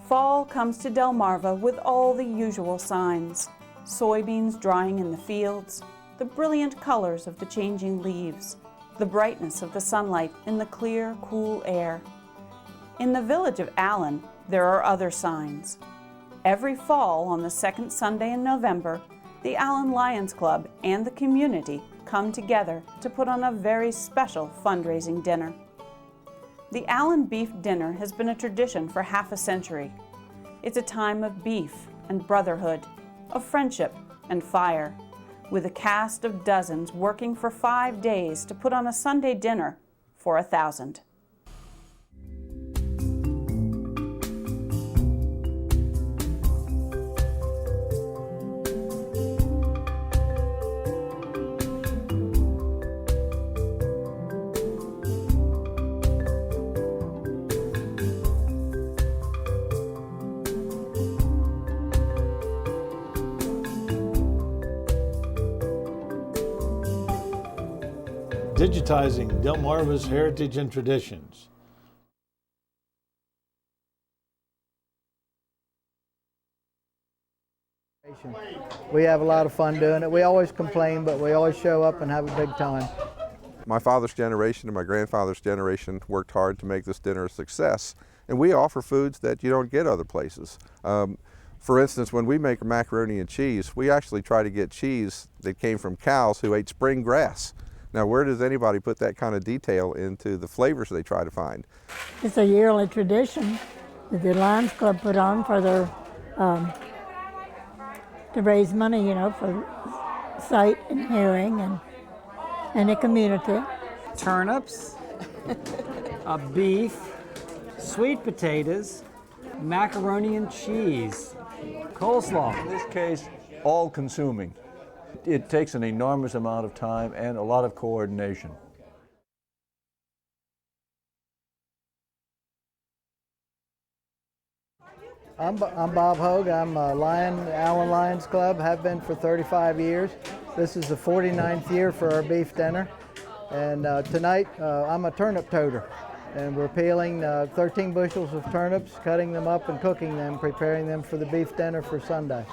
Fall comes to Delmarva with all the usual signs. Soybeans drying in the fields, the brilliant colors of the changing leaves, the brightness of the sunlight in the clear, cool air. In the village of Allen, there are other signs. Every fall on the second Sunday in November, the Allen Lions Club and the community come together to put on a very special fundraising dinner. The Allen Beef Dinner has been a tradition for half a century. It's a time of beef and brotherhood, of friendship and fire, with a cast of dozens working for 5 days to put on a Sunday dinner for 1,000. Digitizing Delmarva's heritage and traditions. We have a lot of fun doing it. We always complain, but we always show up and have a big time. My father's generation and my grandfather's generation worked hard to make this dinner a success, and we offer foods that you don't get other places. For instance, when we make macaroni and cheese, we actually try to get cheese that came from cows who ate spring grass. Now, where does anybody put that kind of detail into the flavors they try to find? It's a yearly tradition that the Lions Club put on for their, to raise money, for sight and hearing and the community. Turnips, beef, sweet potatoes, macaroni and cheese, coleslaw. In this case, all-consuming. It takes an enormous amount of time and a lot of coordination. I'm Bob Hogue. I'm a Allen Lions Club, have been for 35 years. This is the 49th year for our beef dinner. And tonight, I'm a turnip toter. And we're peeling 13 bushels of turnips, cutting them up and cooking them, preparing them for the beef dinner for Sunday.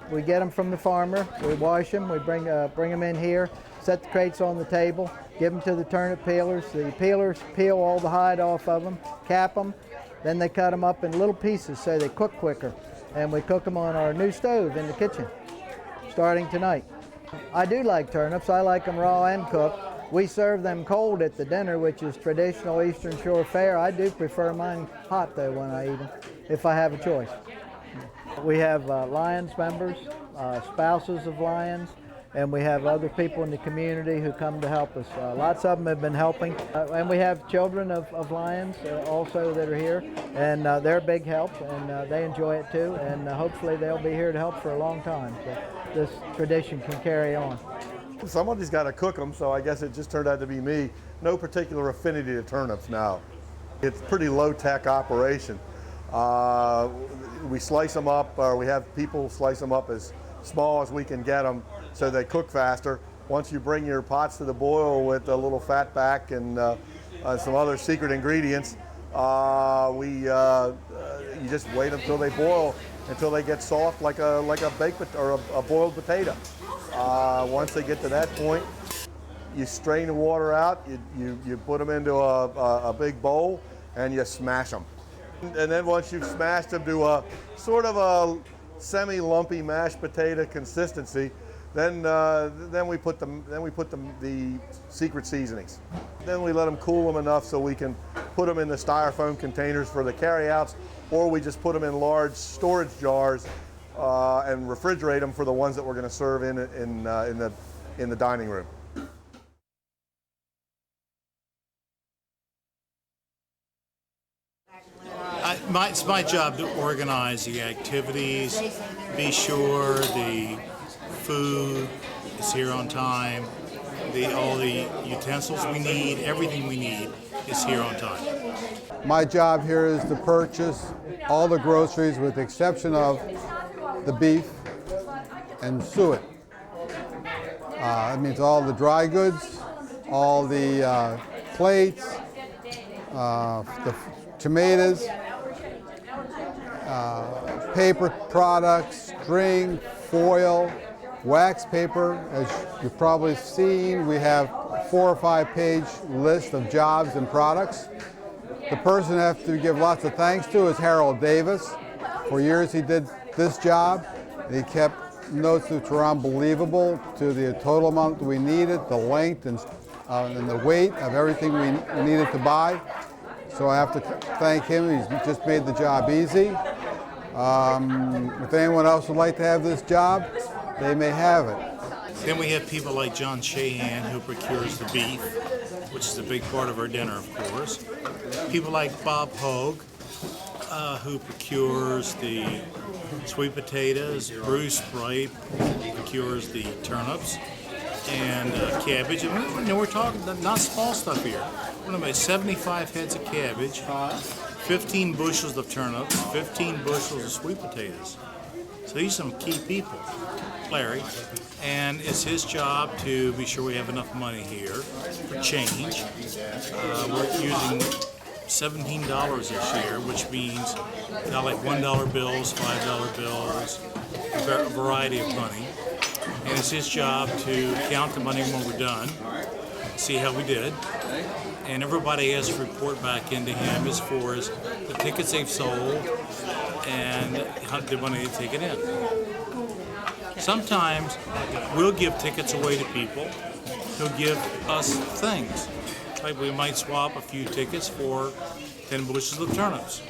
We get them from the farmer, we wash them, we bring them in here, set the crates on the table, give them to the turnip peelers. The peelers peel all the hide off of them, cap them, then they cut them up in little pieces so they cook quicker. And we cook them on our new stove in the kitchen, starting tonight. I do like turnips, I like them raw and cooked. We serve them cold at the dinner, which is traditional Eastern Shore fare. I do prefer mine hot though when I eat them, if I have a choice. We have Lions members, spouses of Lions, and we have other people in the community who come to help us. Lots of them have been helping, and we have children of Lions also that are here, and they're a big help, and they enjoy it too, and hopefully they'll be here to help for a long time, so this tradition can carry on. Somebody's got to cook them, so I guess it just turned out to be me. No particular affinity to turnips now. It's a pretty low-tech operation. We slice them up, or we have people slice them up as small as we can get them so they cook faster. Once you bring your pots to the boil with a little fat back and some other secret ingredients, you just wait until they boil, until they get soft like a baked or a boiled potato. Once they get to that point, you strain the water out, you put them into a big bowl, and you smash them. And then once you've smashed them to a sort of a semi-lumpy mashed potato consistency, then we put the secret seasonings. Then we let them cool them enough so we can put them in the styrofoam containers for the carryouts, or we just put them in large storage jars and refrigerate them for the ones that we're going to serve in the dining room. It's my job to organize the activities, be sure the food is here on time, all the utensils we need, everything we need is here on time. My job here is to purchase all the groceries with the exception of the beef and suet. That means all the dry goods, all the plates, the tomatoes, paper products, string, foil, wax paper. As you've probably seen, we have 4 or 5 page list of jobs and products. The person I have to give lots of thanks to is Harold Davis. For years he did this job. He kept notes which were unbelievable to the total amount that we needed, the length and the weight of everything we needed to buy. So I have to thank him. He's just made the job easy. If anyone else would like to have this job, they may have it. Then we have people like John Shahan, who procures the beef, which is a big part of our dinner, of course. People like Bob Hogue, who procures the sweet potatoes. Bruce Bright procures the turnips and cabbage. And we're talking not small stuff here. We're talking about 75 heads of cabbage, 15 bushels of turnips, 15 bushels of sweet potatoes. So these are some key people. Larry, and it's his job to be sure we have enough money here for change. We're using $17 this year, which means like $1 bills, $5 bills, a variety of money. And it's his job to count the money when we're done, see how we did. And everybody has to report back into him as far as the tickets they've sold and how the money they take it in. Sometimes we'll give tickets away to people who'll give us things. Like we might swap a few tickets for 10 bushels of turnips.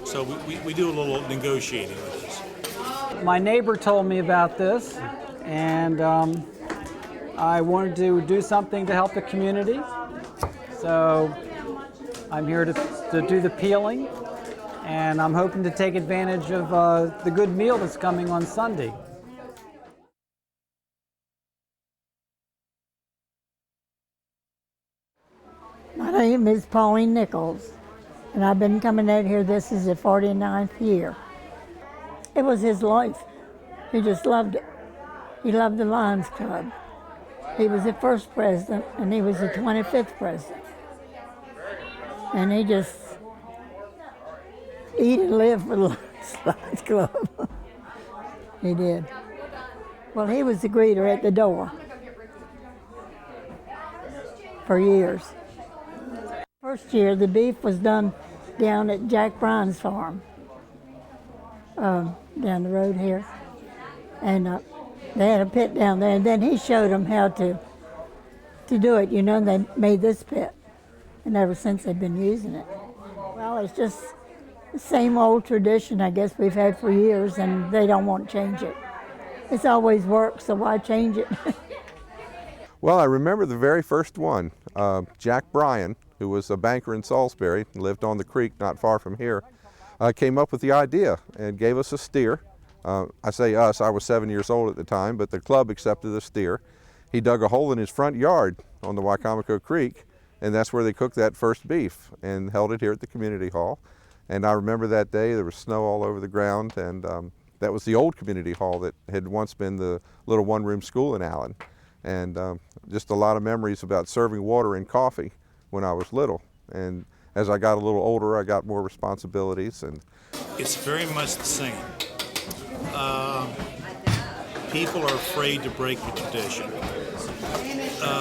So we do a little negotiating with this. My neighbor told me about this, and I wanted to do something to help the community. So I'm here to do the peeling, and I'm hoping to take advantage of the good meal that's coming on Sunday. My name is Pauline Nichols, and I've been coming out here, this is the 49th year. It was his life. He just loved it. He loved the Lions Club. He was the first president, and he was the 25th president. And he just eat and live for the Lions Club. He did. Well, he was the greeter at the door for years. First year, the beef was done down at Jack Bryan's farm, down the road here. And they had a pit down there, and then he showed them how to do it, you know, and they made this pit. And ever since, they've been using it. Well, it's just the same old tradition, I guess, we've had for years, and they don't want to change it. It's always worked, so why change it? Well, I remember the very first one. Jack Bryan, who was a banker in Salisbury, lived on the creek not far from here, came up with the idea and gave us a steer. I say us, I was 7 years old at the time, but the club accepted the steer. He dug a hole in his front yard on the Wicomico Creek, and that's where they cooked that first beef and held it here at the community hall. And I remember that day, there was snow all over the ground, and that was the old community hall that had once been the little one-room school in Allen. And just a lot of memories about serving water and coffee when I was little. And as I got a little older, I got more responsibilities. And it's very much the same. People are afraid to break the tradition.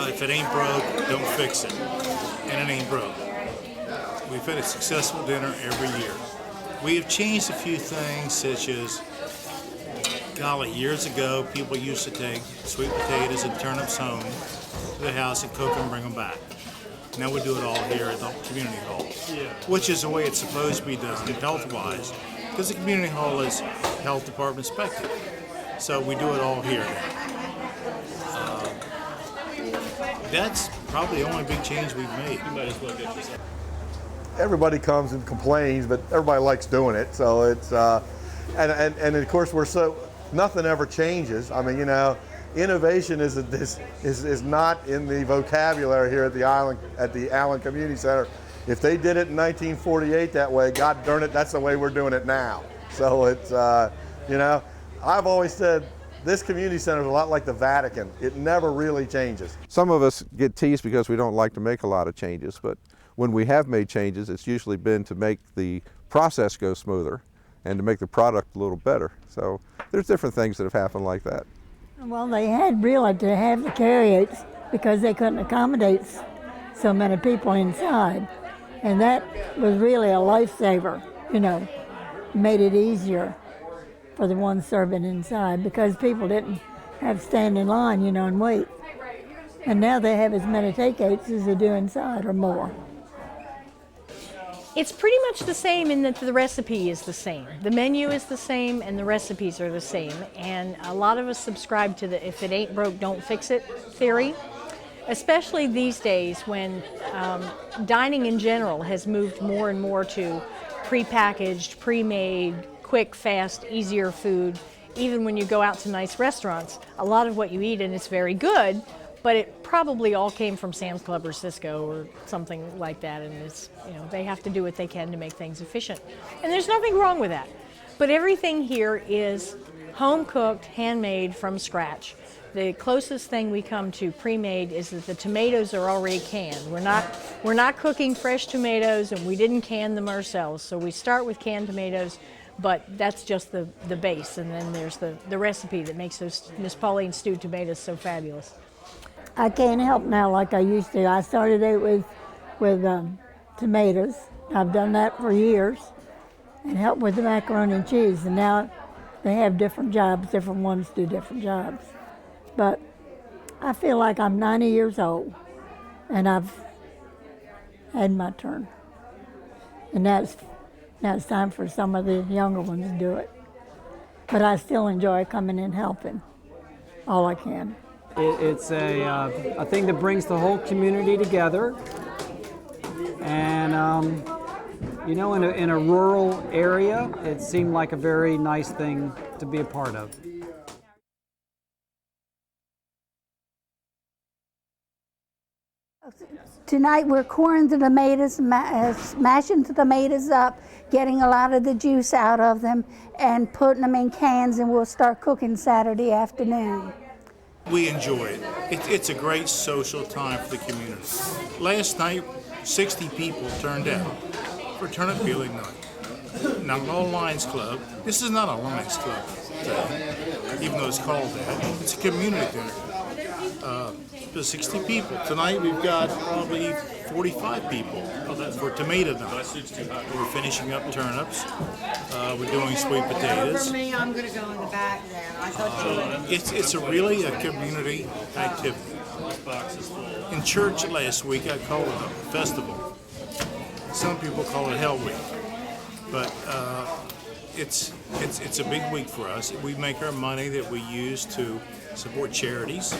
If it ain't broke, don't fix it. And it ain't broke. We've had a successful dinner every year. We have changed a few things, such as, golly, years ago, people used to take sweet potatoes and turnips home to the house and cook them and bring them back. Now we do it all here at the community hall, which is the way it's supposed to be done, health-wise, because the community hall is health department inspected. So we do it all here now. That's probably the only big change we've made. You might as well get yourself. Everybody comes and complains, but everybody likes doing it. So it's and of course nothing ever changes. I mean, you know, innovation is not in the vocabulary here at the Allen Community Center. If they did it in 1948 that way, God darn it, that's the way we're doing it now. So it's you know, I've always said this community center is a lot like the Vatican. It never really changes. some of us get teased because we don't like to make a lot of changes, but when we have made changes, it's usually been to make the process go smoother and to make the product a little better. So there's different things that have happened like that. Well, they had really to have the carryouts because they couldn't accommodate so many people inside. And that was really a lifesaver, you know, made it easier for the ones serving inside because people didn't have to stand in line, you know, and wait. And now they have as many takeouts as they do inside or more. It's pretty much the same in that the recipe is the same. The menu is the same and the recipes are the same. And a lot of us subscribe to the if it ain't broke, don't fix it theory. Especially these days when dining in general has moved more and more to prepackaged, pre-made, quick, fast, easier food. Even when you go out to nice restaurants, a lot of what you eat, and it's very good, but it probably all came from Sam's Club or Sysco or something like that, and it's, you know, they have to do what they can to make things efficient. And there's nothing wrong with that. But everything here is home cooked, handmade from scratch. The closest thing we come to pre-made is that the tomatoes are already canned. We're not cooking fresh tomatoes, and we didn't can them ourselves. So we start with canned tomatoes, but that's just the base, and then there's the recipe that makes those Miss Pauline stewed tomatoes so fabulous. I can't help now like I used to. I started out with tomatoes. I've done that for years and helped with the macaroni and cheese. And now they have different jobs. Different ones do different jobs. But I feel like I'm 90 years old and I've had my turn. And now it's time for some of the younger ones to do it. But I still enjoy coming in and helping all I can. It's a thing that brings the whole community together, and you know, in a rural area, it seemed like a very nice thing to be a part of. Tonight we're coring the tomatoes, smashing the tomatoes up, getting a lot of the juice out of them, and putting them in cans, and we'll start cooking Saturday afternoon. We enjoy it. It's a great social time for the community. Last night, 60 people turned out for turnip peeling night. Not all Lions Club. This is not a Lions Club day, even though it's called that. It's a community dinner. For 60 people. Tonight we've got probably 45 people for tomato night. We're finishing up turnips. We're doing sweet potatoes. For me, I'm going to go in the back then. I thought you would. It's really a community activity. In church last week, I called it a festival. Some people call it Hell Week, but it's a big week for us. We make our money that we use to support charities.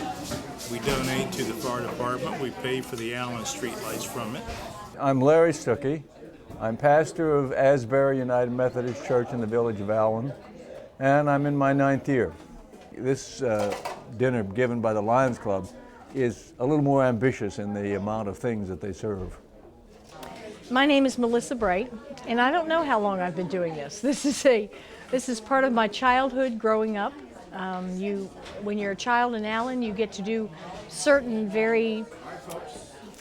We donate to the fire department. We pay for the Allen street lights from it. I'm Larry Stuckey. I'm pastor of Asbury United Methodist Church in the village of Allen, and I'm in my 9th year. This dinner given by the Lions Club is a little more ambitious in the amount of things that they serve. My name is Melissa Bright, and I don't know how long I've been doing this. This is part of my childhood growing up. When you're a child in Allen, you get to do certain very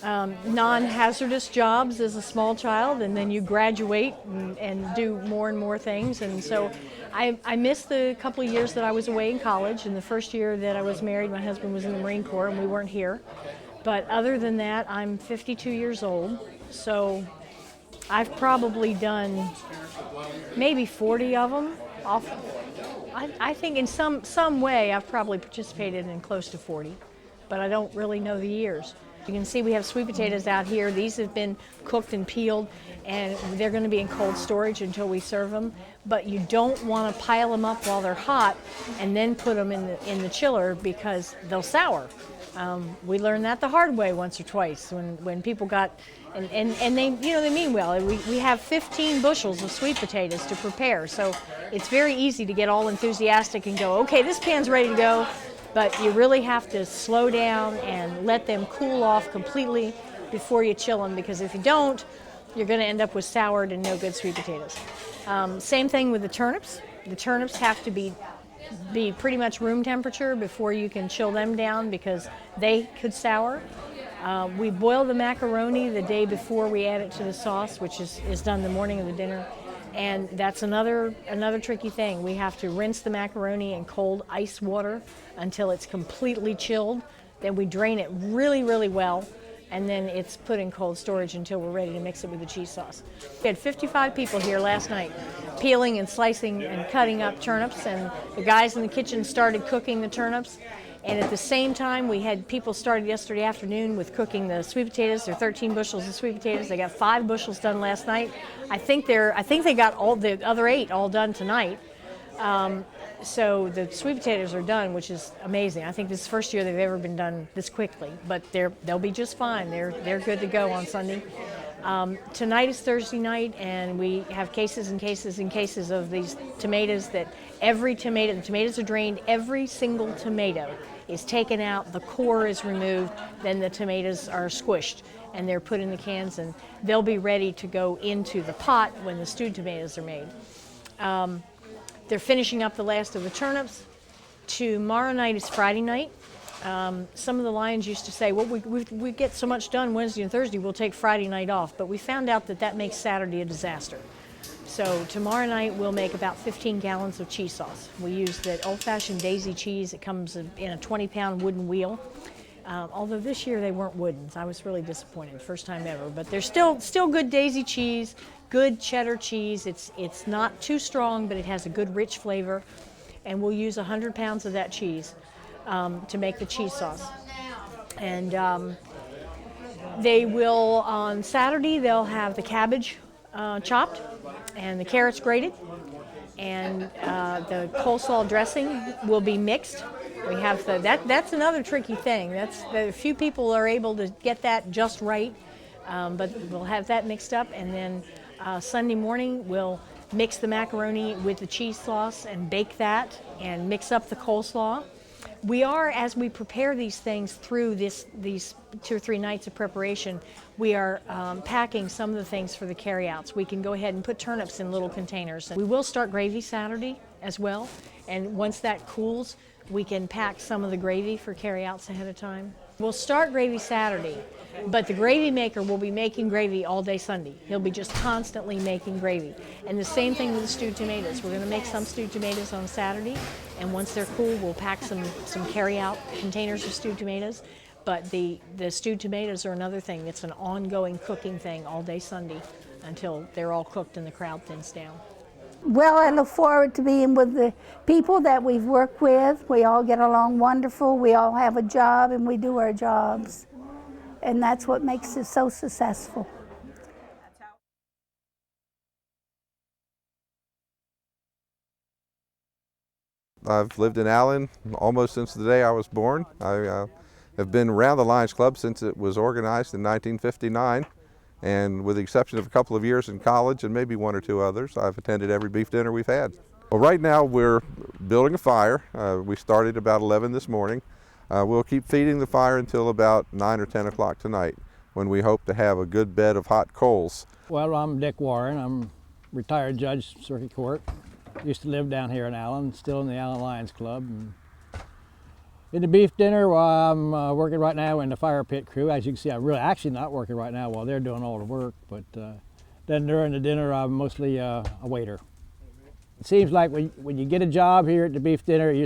non-hazardous jobs as a small child, and then you graduate and do more and more things. And so I missed the couple of years that I was away in college, and the first year that I was married, my husband was in the Marine Corps and we weren't here. But other than that, I'm 52 years old, so I've probably done maybe 40 of them. I think in some way I've probably participated in close to 40, but I don't really know the years. You can see we have sweet potatoes out here. These have been cooked and peeled, and they're going to be in cold storage until we serve them. But you don't want to pile them up while they're hot and then put them in the chiller because they'll sour. We learned that the hard way once or twice when people got, and they, you know, they mean well. We have 15 bushels of sweet potatoes to prepare, so it's very easy to get all enthusiastic and go, okay, this pan's ready to go. But you really have to slow down and let them cool off completely before you chill them, because if you don't, you're going to end up with soured and no good sweet potatoes. Same thing with the turnips. The turnips have to be pretty much room temperature before you can chill them down because they could sour. We boil the macaroni the day before we add it to the sauce, which is done the morning of the dinner. And that's another tricky thing. We have to rinse the macaroni in cold ice water until it's completely chilled. Then we drain it really, really well, and then it's put in cold storage until we're ready to mix it with the cheese sauce. We had 55 people here last night peeling and slicing and cutting up turnips, and the guys in the kitchen started cooking the turnips. And at the same time, we had people started yesterday afternoon with cooking the sweet potatoes. There are 13 bushels of sweet potatoes. They got 5 bushels done last night. I think they got all the other 8 all done tonight. So the sweet potatoes are done, which is amazing. I think this is the first year they've ever been done this quickly, but they'll be just fine. They're good to go on Sunday. Tonight is Thursday night, and we have cases and cases and cases of these tomatoes that the tomatoes are drained, every single tomato is taken out, the core is removed, then the tomatoes are squished and they're put in the cans, and they'll be ready to go into the pot when the stewed tomatoes are made. They're finishing up the last of the turnips. Tomorrow night is Friday night. Some of the Lions used to say, well, we get so much done Wednesday and Thursday, we'll take Friday night off. But we found out that makes Saturday a disaster. So tomorrow night we'll make about 15 gallons of cheese sauce. We use that old-fashioned Daisy cheese. It comes in a 20-pound wooden wheel. Although this year they weren't wooden, so I was really disappointed, first time ever. But they're still good Daisy cheese, good cheddar cheese. It's not too strong, but it has a good rich flavor. And we'll use 100 pounds of that cheese to make the cheese sauce. And they will, on Saturday, they'll have the cabbage chopped and the carrots grated, and the coleslaw dressing will be mixed. We have that's another tricky thing. A few people are able to get that just right, but we'll have that mixed up, and then Sunday morning we'll mix the macaroni with the cheese sauce and bake that and mix up the coleslaw. We are, as we prepare these things through these 2 or 3 nights of preparation, we are packing some of the things for the carryouts. We can go ahead and put turnips in little containers. We will start gravy Saturday as well, and once that cools, we can pack some of the gravy for carryouts ahead of time. We'll start gravy Saturday, but the gravy maker will be making gravy all day Sunday. He'll be just constantly making gravy. And the same thing with the stewed tomatoes. We're going to make some stewed tomatoes on Saturday, and once they're cool, we'll pack some carry-out containers of stewed tomatoes. But the stewed tomatoes are another thing. It's an ongoing cooking thing all day Sunday until they're all cooked and the crowd thins down. Well, I look forward to being with the people that we've worked with. We all get along wonderful. We all have a job and we do our jobs. And that's what makes it so successful. I've lived in Allen almost since the day I was born. I have been around the Lions Club since it was organized in 1959. And with the exception of a couple of years in college and maybe 1 or 2 others, I've attended every beef dinner we've had. Well, right now we're building a fire. We started about 11 this morning. We'll keep feeding the fire until about 9 or 10 o'clock tonight, when we hope to have a good bed of hot coals. Well, I'm Dick Warren. I'm retired judge, circuit court. Used to live down here in Allen, still in the Allen Lions Club. And in the beef dinner, while I'm working right now in the fire pit crew. As you can see, I'm really actually not working right now while they're doing all the work, but then during the dinner, I'm mostly a waiter. It seems like when you get a job here at the beef dinner, you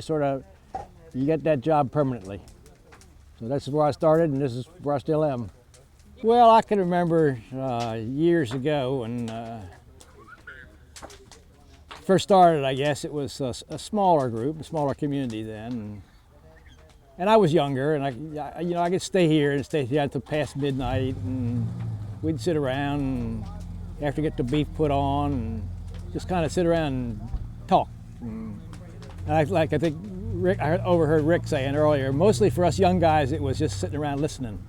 get that job permanently. So this is where I started, and this is where I still am. Well, I can remember years ago when first started, I guess, it was a smaller group, a smaller community then. And I was younger, and I could stay here until past midnight, and we'd sit around and after get the beef put on, and just kind of sit around and talk. And I think Rick, I overheard Rick saying earlier, mostly for us young guys, it was just sitting around listening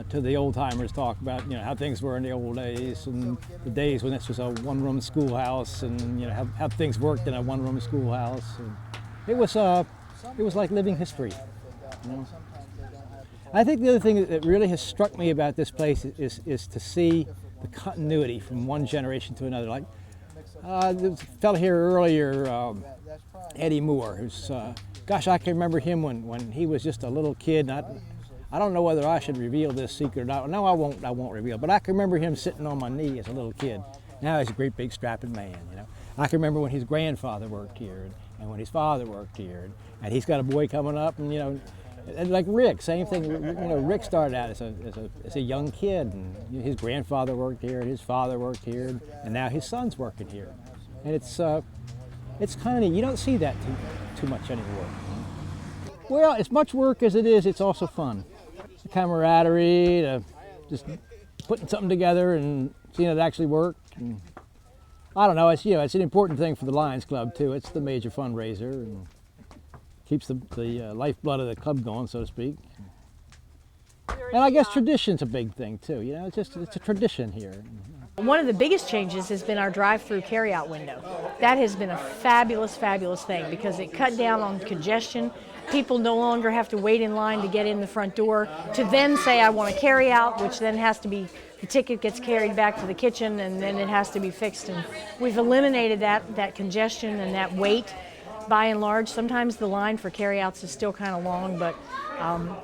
to the old timers talk about how things were in the old days, and the days when this was a one-room schoolhouse, and how things worked in a one-room schoolhouse. And it was like living history. I think the other thing that really has struck me about this place is to see the continuity from one generation to another. Like the fellow here earlier, Eddie Moore, who's, gosh, I can remember him when he was just a little kid. And I don't know whether I should reveal this secret or not. No, I won't reveal. But I can remember him sitting on my knee as a little kid Now he's a great big strapping man, you know. I can remember when his grandfather worked here and when his father worked here, and he's got a boy coming up, and you know, and like Rick, same thing. You know, Rick started out as a young kid, and his grandfather worked here, and his father worked here, and now his son's working here, and it's kind of neat. You don't see that too much anymore. Well, as much work as it is, it's also fun. The camaraderie, just putting something together and seeing it actually work. And I don't know. It's it's an important thing for the Lions Club too. It's the major fundraiser and keeps the lifeblood of the club going, so to speak. And I guess tradition's a big thing too. You know, it's a tradition here. One of the biggest changes has been our drive-through carry-out window. That has been a fabulous, fabulous thing because it cut down on congestion. People no longer have to wait in line to get in the front door to then say, I want to carry out, which then has to be, the ticket gets carried back to the kitchen and then it has to be fixed. And we've eliminated that congestion and that wait by and large. Sometimes the line for carryouts is still kind of long, but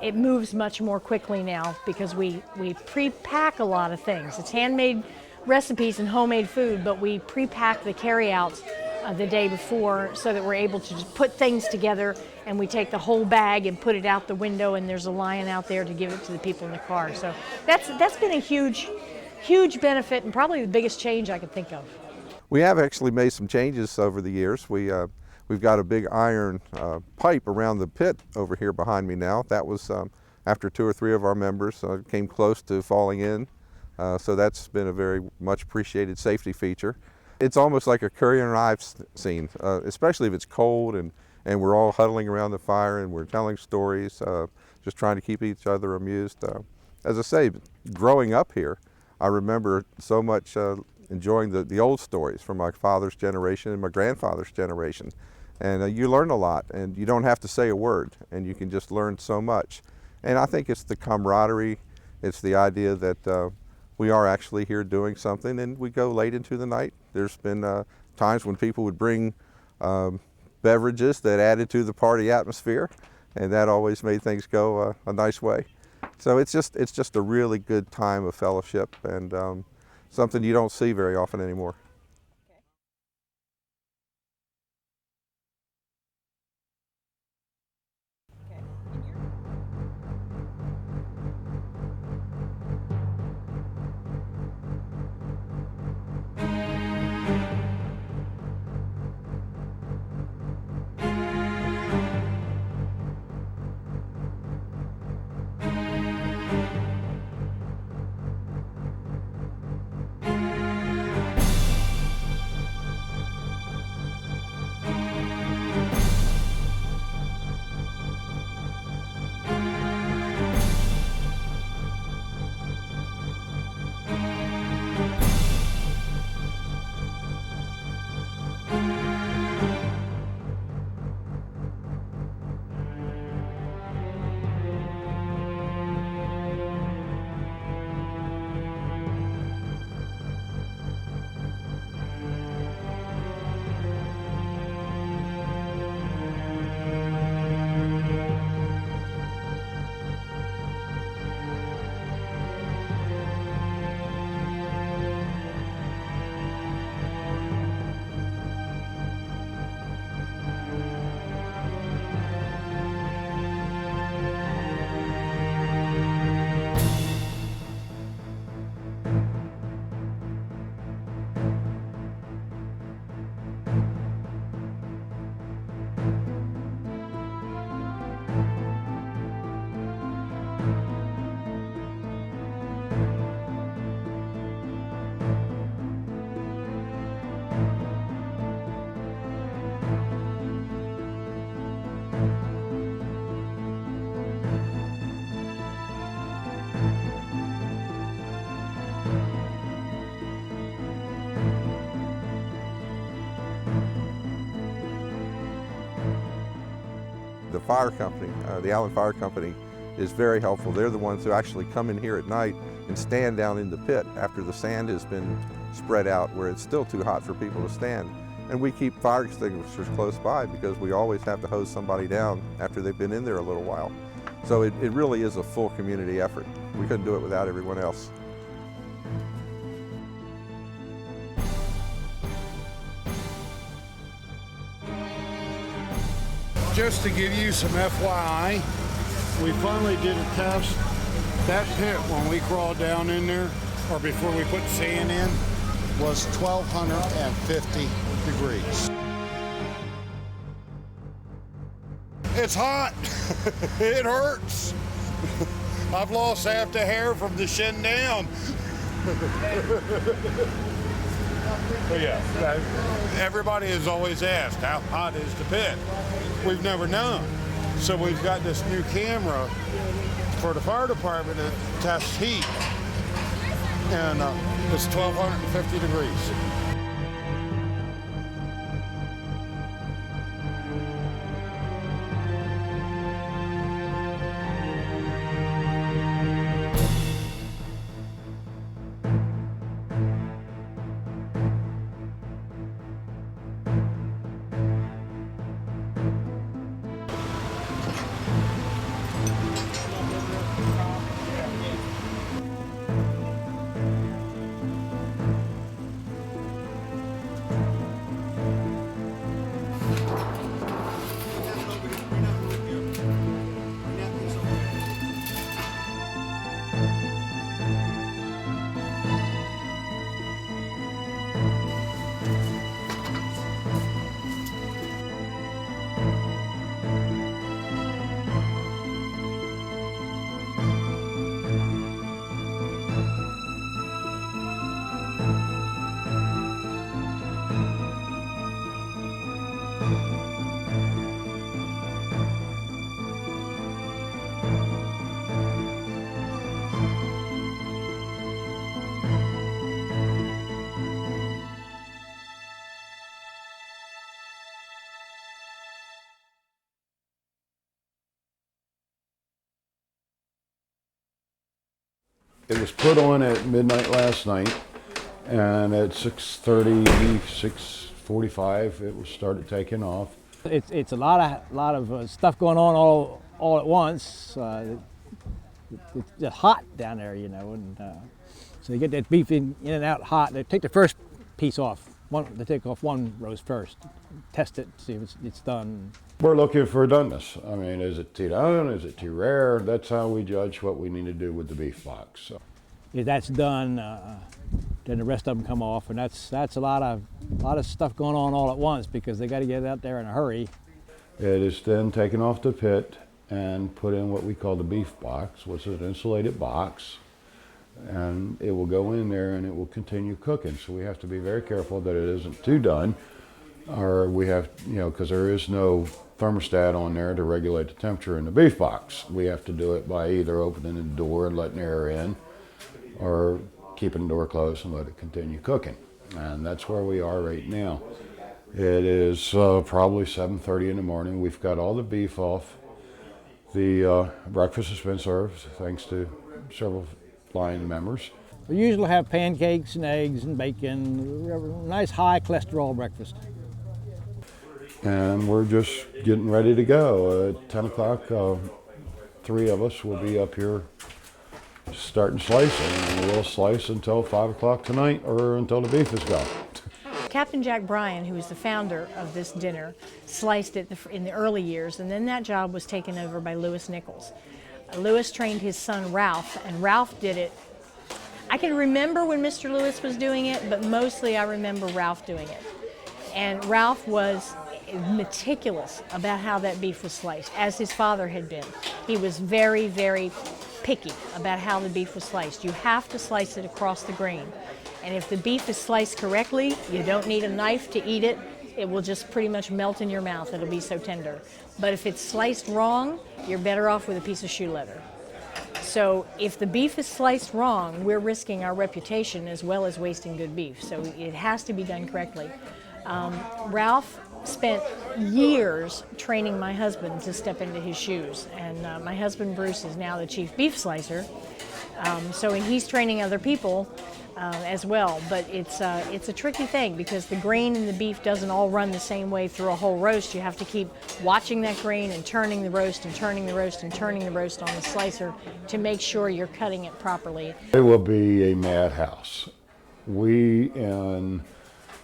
it moves much more quickly now because we pre-pack a lot of things. It's handmade recipes and homemade food, but we pre-pack the carryouts the day before so that we're able to just put things together, and we take the whole bag and put it out the window, and there's a line out there to give it to the people in the car. So that's been a huge benefit and probably the biggest change I could think of. We have actually made some changes over the years. We've got a big iron pipe around the pit over here behind me now. That was after 2 or 3 of our members came close to falling in. So that's been a very much appreciated safety feature. It's almost like a Curry and Ives scene, especially if it's cold and we're all huddling around the fire and we're telling stories, just trying to keep each other amused. As I say, growing up here, I remember so much enjoying the old stories from my father's generation and my grandfather's generation. And you learn a lot, and you don't have to say a word, and you can just learn so much. And I think it's the camaraderie, it's the idea that we are actually here doing something, and we go late into the night. There's been times when people would bring beverages that added to the party atmosphere, and that always made things go a nice way. So it's just a really good time of fellowship, and something you don't see very often anymore. The fire company, the Allen Fire Company, is very helpful. They're the ones who actually come in here at night and stand down in the pit after the sand has been spread out where it's still too hot for people to stand. And we keep fire extinguishers close by because we always have to hose somebody down after they've been in there a little while. So it really is a full community effort. We couldn't do it without everyone else. Just to give you some FYI, we finally did a test. That pit, when we crawled down in there, or before we put sand in, was 1,250 degrees. It's hot. It hurts. I've lost half the hair from the shin down. But yeah, everybody has always asked, how hot is the pit? We've never known. So we've got this new camera for the fire department that tests heat, and it's 1,250 degrees. It was put on at midnight last night, and at 6:30, 6:45, it was started taking off. It's a lot of stuff going on all at once. It's just hot down there, you know, and so you get that beef in and out hot. They take the first piece off. They take off one roast first, test it, see if it's done. We're looking for doneness. I mean, is it too done? Is it too rare? That's how we judge what we need to do with the beef box. So. If that's done, then the rest of them come off, and that's a lot of stuff going on all at once because they got to get it out there in a hurry. It is then taken off the pit and put in what we call the beef box, which is an insulated box, and it will go in there and it will continue cooking. So we have to be very careful that it isn't too done, or we have, you know, because there is no thermostat on there to regulate the temperature in the beef box. We have to do it by either opening the door and letting air in, or keeping the door closed and let it continue cooking. And that's where we are right now. It is probably 7:30 in the morning. We've got all the beef off. The breakfast has been served thanks to several line members. We usually have pancakes and eggs and bacon, nice high cholesterol breakfast. And we're just getting ready to go. At 10 o'clock, 3 of us will be up here starting slicing, and we'll slice until 5 o'clock tonight or until the beef is gone. Captain Jack Bryan, who was the founder of this dinner, sliced it in the early years, and then that job was taken over by Lewis Nichols. Lewis trained his son Ralph, and Ralph did it. I can remember when Mr. Lewis was doing it, but mostly I remember Ralph doing it. And Ralph was meticulous about how that beef was sliced, as his father had been. He was very, very picky about how the beef was sliced. You have to slice it across the grain. And if the beef is sliced correctly, you don't need a knife to eat it. It will just pretty much melt in your mouth. It'll be so tender. But if it's sliced wrong, you're better off with a piece of shoe leather. So if the beef is sliced wrong, we're risking our reputation as well as wasting good beef. So it has to be done correctly. Ralph spent years training my husband to step into his shoes, and my husband Bruce is now the chief beef slicer, so he's training other people as well. But it's a tricky thing because the grain in the beef doesn't all run the same way through a whole roast. You have to keep watching that grain and turning the roast and turning the roast and turning the roast on the slicer to make sure you're cutting it properly. It will be a madhouse. We, in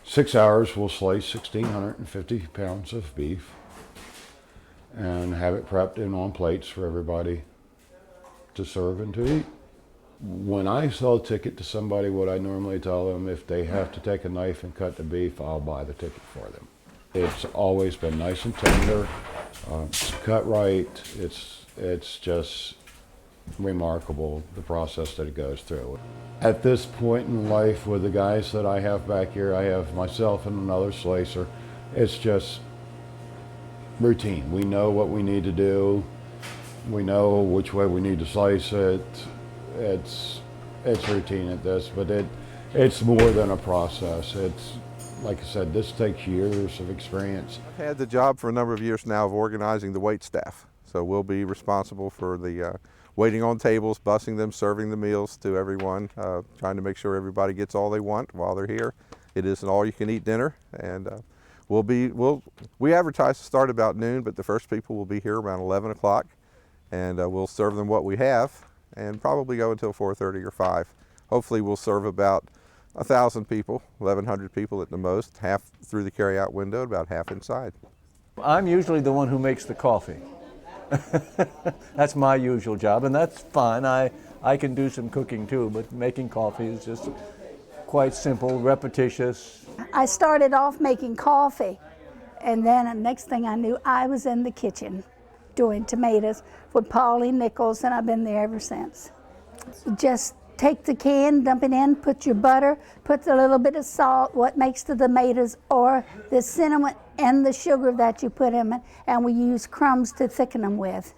6 hours, will slice 1,650 pounds of beef, and have it prepped in on plates for everybody to serve and to eat. When I sell a ticket to somebody, what I normally tell them, if they have to take a knife and cut the beef, I'll buy the ticket for them. It's always been nice and tender, it's cut right, it's just remarkable the process that it goes through. At this point in life with the guys that I have back here, I have myself and another slicer, it's just routine. We know what we need to do, we know which way we need to slice it. It's routine at this, but it's more than a process. It's, like I said, this takes years of experience. I've had the job for a number of years now of organizing the wait staff. So we'll be responsible for the waiting on tables, bussing them, serving the meals to everyone, trying to make sure everybody gets all they want while they're here. It is an all-you-can-eat dinner, and we advertise to start about noon, but the first people will be here around 11 o'clock, and we'll serve them what we have, and probably go until 4:30 or 5. Hopefully we'll serve about 1,000 people, 1,100 people at the most, half through the carry-out window, about half inside. I'm usually the one who makes the coffee. That's my usual job, and that's fine. I can do some cooking too, but making coffee is just quite simple, repetitious. I started off making coffee, and then the next thing I knew, I was in the kitchen doing tomatoes with Pauline Nichols, and I've been there ever since. Just take the can, dump it in, put your butter, put a little bit of salt, what makes the tomatoes, or the cinnamon and the sugar that you put in it, and we use crumbs to thicken them with.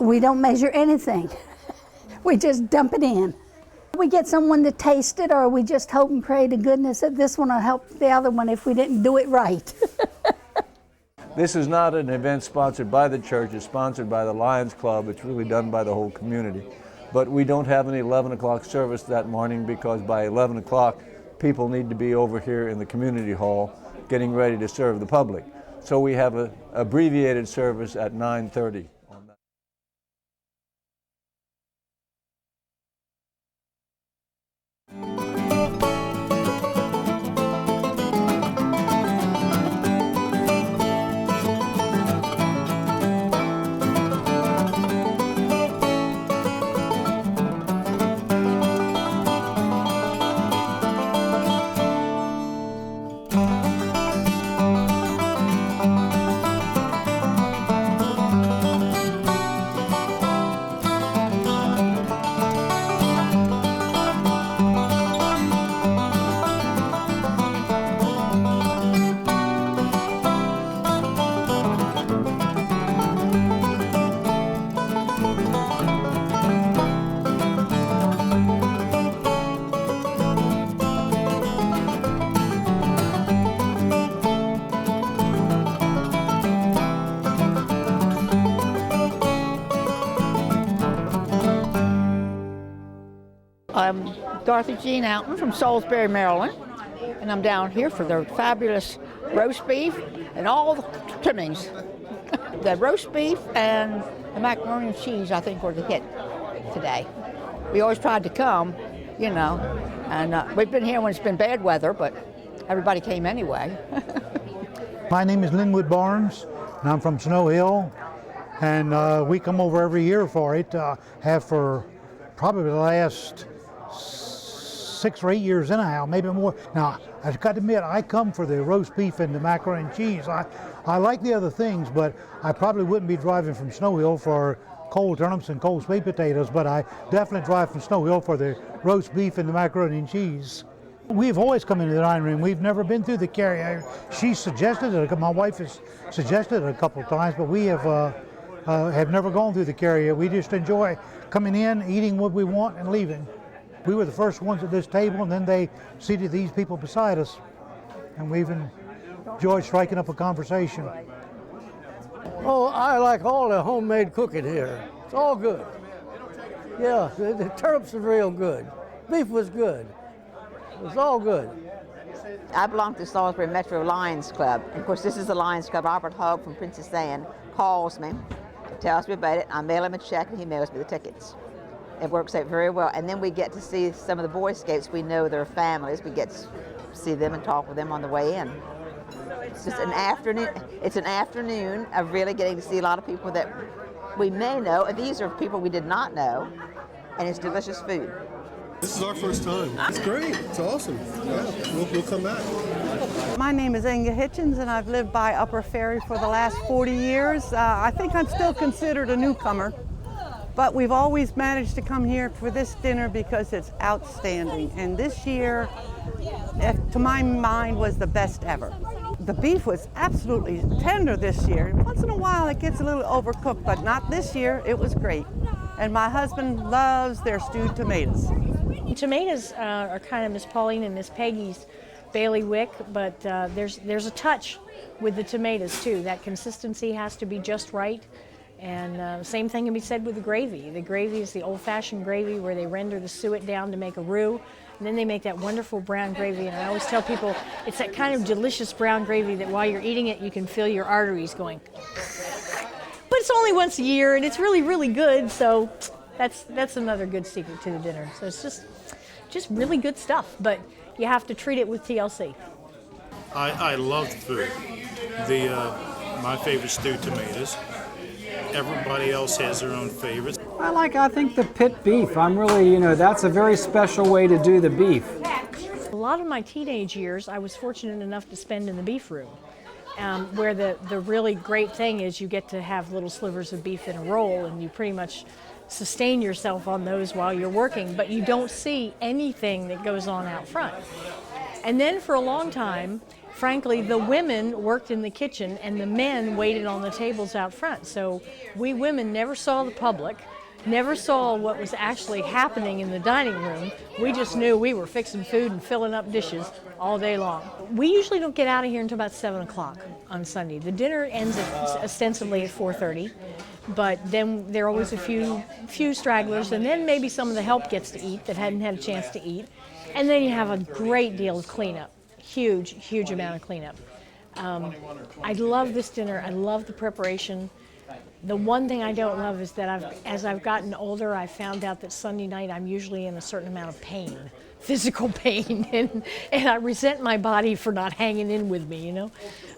We don't measure anything. We just dump it in. We get someone to taste it, or we just hope and pray to goodness that this one will help the other one if we didn't do it right. This is not an event sponsored by the church, it's sponsored by the Lions Club. It's really done by the whole community. But we don't have an 11 o'clock service that morning because by 11 o'clock people need to be over here in the community hall getting ready to serve the public. So we have an abbreviated service at 9:30. I'm Dorothy Jean Alton from Salisbury, Maryland, and I'm down here for the fabulous roast beef and all the trimmings. The roast beef and the macaroni and cheese, I think, were the hit today. We always tried to come, you know, and we've been here when it's been bad weather, but everybody came anyway. My name is Linwood Barnes, and I'm from Snow Hill, and we come over every year for it. Have for probably the last 6 or 8 years anyhow, maybe more. Now, I've got to admit, I come for the roast beef and the macaroni and cheese. I like the other things, but I probably wouldn't be driving from Snow Hill for cold turnips and cold sweet potatoes, but I definitely drive from Snow Hill for the roast beef and the macaroni and cheese. We've always come into the dining room. We've never been through the carry. She suggested it. My wife has suggested it a couple of times, but we have never gone through the carry. We just enjoy coming in, eating what we want, and leaving. We were the first ones at this table, and then they seated these people beside us, and we've enjoyed striking up a conversation. Oh, I like all the homemade cooking here. It's all good. Yeah, the turnips are real good. Beef was good. It's all good. I belong to Salisbury Metro Lions Club. Of course, this is the Lions Club. Robert Hogg from Princess Anne calls me, tells me about it. I mail him a check, and he mails me the tickets. It works out very well. And then we get to see some of the Boy Scouts. We know their families. We get to see them and talk with them on the way in. It's just an afternoon. It's an afternoon of really getting to see a lot of people that we may know, and these are people we did not know, and it's delicious food. This is our first time. It's great. It's awesome. Yeah, we'll come back. My name is Inga Hitchens, and I've lived by Upper Ferry for the last 40 years. I think I'm still considered a newcomer, but we've always managed to come here for this dinner because it's outstanding. And this year, to my mind, was the best ever. The beef was absolutely tender this year. Once in a while it gets a little overcooked, but not this year. It was great. And my husband loves their stewed tomatoes. Tomatoes are kind of Miss Pauline and Miss Peggy's bailiwick, but there's a touch with the tomatoes too. That consistency has to be just right. And same thing can be said with the gravy. The gravy is the old-fashioned gravy where they render the suet down to make a roux, and then they make that wonderful brown gravy. And I always tell people it's that kind of delicious brown gravy that while you're eating it, you can feel your arteries going. But it's only once a year, and it's really, really good. So that's another good secret to the dinner. So it's just really good stuff. But you have to treat it with TLC. I love the food. My favorite stewed tomatoes. Everybody else has their own favorites. I think the pit beef. I'm really, that's a very special way to do the beef. A lot of my teenage years, I was fortunate enough to spend in the beef room, where the really great thing is you get to have little slivers of beef in a roll, and you pretty much sustain yourself on those while you're working, but you don't see anything that goes on out front. And then for a long time, frankly, the women worked in the kitchen and the men waited on the tables out front. So we women never saw the public, never saw what was actually happening in the dining room. We just knew we were fixing food and filling up dishes all day long. We usually don't get out of here until about 7 o'clock on Sunday. The dinner ends ostensibly at 4:30, but then there are always a few stragglers, and then maybe some of the help gets to eat that hadn't had a chance to eat. And then you have a great deal of cleanup. Huge amount of cleanup. I love this dinner. I love the preparation. The one thing I don't love is that as I've gotten older, I found out that Sunday night I'm usually in a certain amount of pain, physical pain, and I resent my body for not hanging in with me,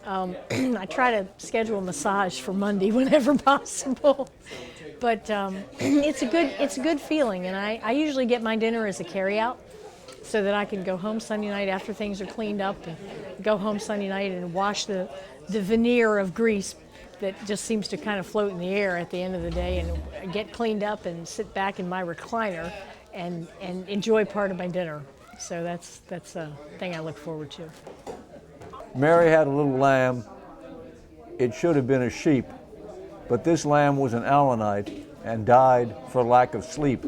I try to schedule a massage for Monday whenever possible. But it's a good feeling, and I usually get my dinner as a carryout, so that I can go home Sunday night after things are cleaned up, and go home Sunday night and wash the veneer of grease that just seems to kind of float in the air at the end of the day, and get cleaned up and sit back in my recliner and enjoy part of my dinner. So that's a thing I look forward to. Mary had a little lamb. It should have been a sheep, but this lamb was an Allanite and died for lack of sleep.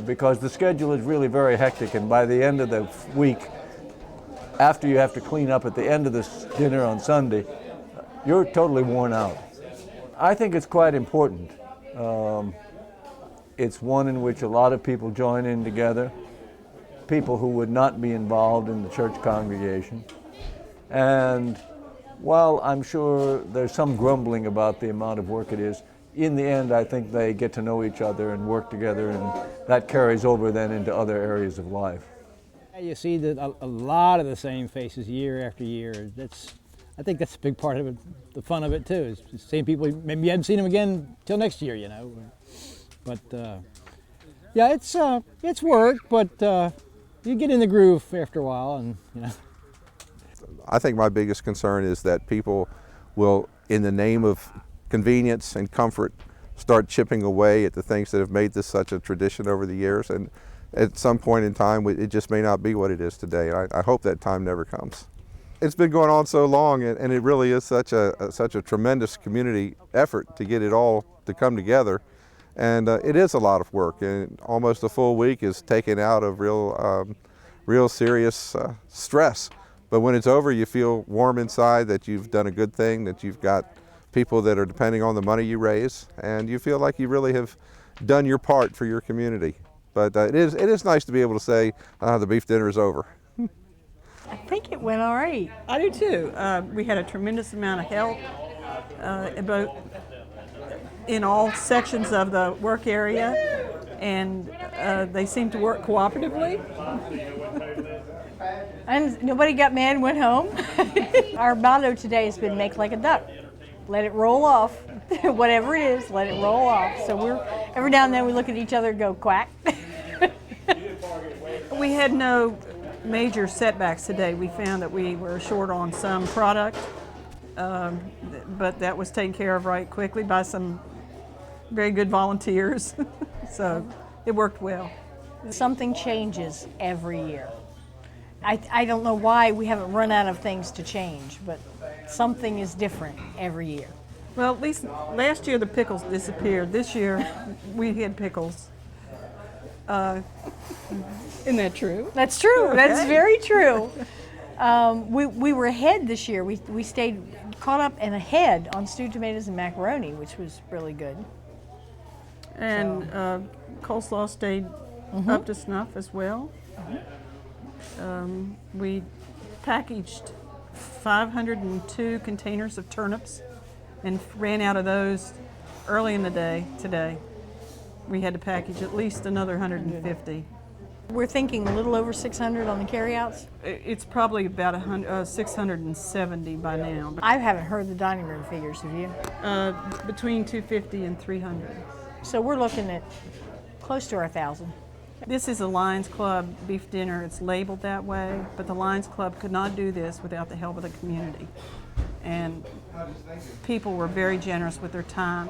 Because the schedule is really very hectic, and by the end of the week, after you have to clean up at the end of this dinner on Sunday, you're totally worn out. I think it's quite important. It's one in which a lot of people join in together, people who would not be involved in the church congregation. And while I'm sure there's some grumbling about the amount of work it is, in the end, I think they get to know each other and work together, and that carries over then into other areas of life. You see a lot of the same faces year after year. I think that's a big part of it, the fun of it too, is the same people, maybe you haven't seen them again till next year, But yeah, it's work, but you get in the groove after a while, and I think my biggest concern is that people will, in the name of convenience and comfort, start chipping away at the things that have made this such a tradition over the years, and at some point in time it just may not be what it is today. I hope that time never comes. It's been going on so long, and it really is such a tremendous community effort to get it all to come together, and it is a lot of work, and almost a full week is taken out of real serious stress. But when it's over, you feel warm inside that you've done a good thing, that you've got people that are depending on the money you raise, and you feel like you really have done your part for your community. But it is nice to be able to say the beef dinner is over. I think it went all right. I do too. We had a tremendous amount of help in all sections of the work area. and they seem to work cooperatively. And nobody got mad and went home. Our motto today has been make like a duck. Let it roll off. Whatever it is, let it roll off. So every now and then we look at each other and go quack. We had no major setbacks today. We found that we were short on some product, but that was taken care of right quickly by some very good volunteers. So it worked well. Something changes every year. I don't know why we haven't run out of things to change, but something is different every year. Well, at least last year the pickles disappeared. This year we had pickles. Isn't that true? That's true. Okay. That's very true. We were ahead this year. We stayed caught up and ahead on stewed tomatoes and macaroni, which was really good. And coleslaw stayed up to snuff as well. We packaged 502 containers of turnips and ran out of those early in the day today. We had to package at least another 150. We're thinking a little over 600 on the carryouts. It's probably about 670 by now. I haven't heard the dining room figures, have you? Between 250 and 300. So we're looking at close to our 1,000. This is a Lions Club beef dinner. It's labeled that way, but the Lions Club could not do this without the help of the community. And people were very generous with their time,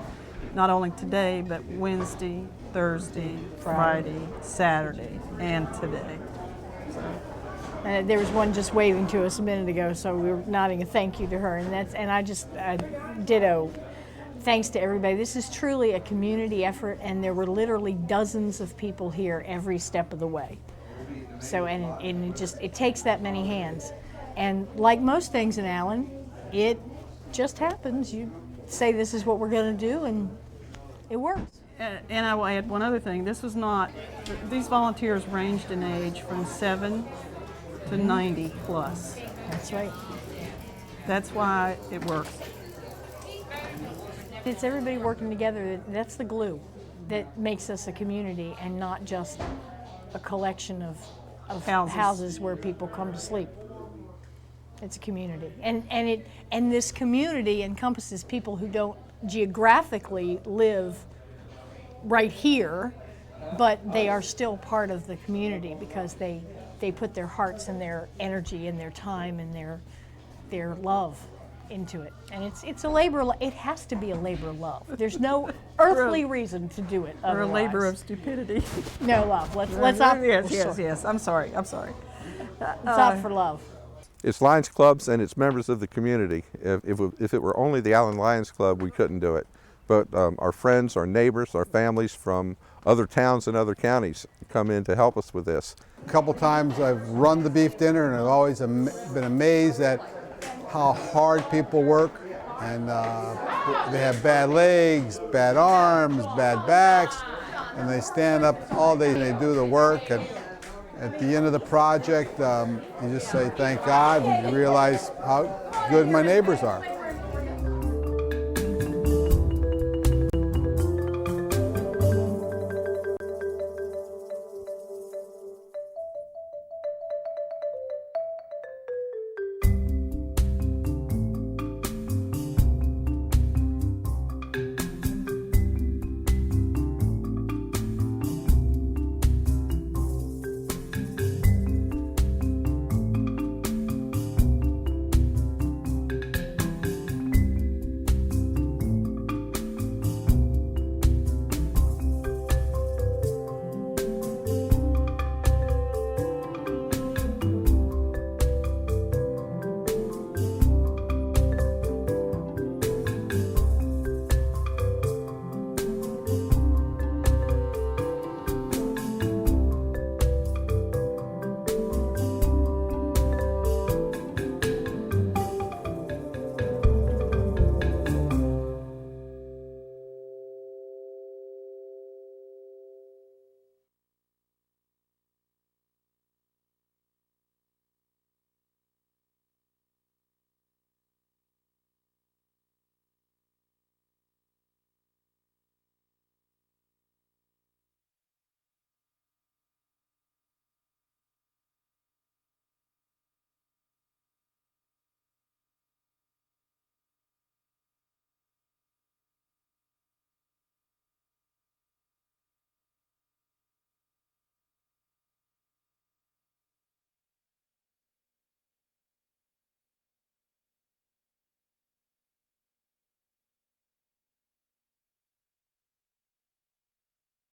not only today, but Wednesday, Thursday, Friday, Saturday, and today. There was one just waving to us a minute ago, so we were nodding a thank you to her, and I just ditto. Thanks to everybody. This is truly a community effort, and there were literally dozens of people here every step of the way. So, and it takes that many hands. And like most things in Allen, it just happens. You say this is what we're going to do, and it works. And I will add one other thing. This was not, these volunteers ranged in age from 7 to 90 plus. That's right. That's why it works. It's everybody working together. That's the glue that makes us a community and not just a collection of houses where people come to sleep. It's a community. And this community encompasses people who don't geographically live right here, but they are still part of the community because they put their hearts and their energy and their time and their love into it. And it's a labor, it has to be a labor of love. There's no earthly reason to do it otherwise. Or a labor of stupidity. No, love. Let's opt. Yes. I'm sorry. Let's opt for love. It's Lions Clubs and it's members of the community. If it were only the Allen Lions Club, we couldn't do it. But our friends, our neighbors, our families from other towns and other counties come in to help us with this. A couple times I've run the beef dinner and I've always been amazed at how hard people work, and they have bad legs, bad arms, bad backs, and they stand up all day and they do the work. And at the end of the project, you just say thank God, and you realize how good my neighbors are.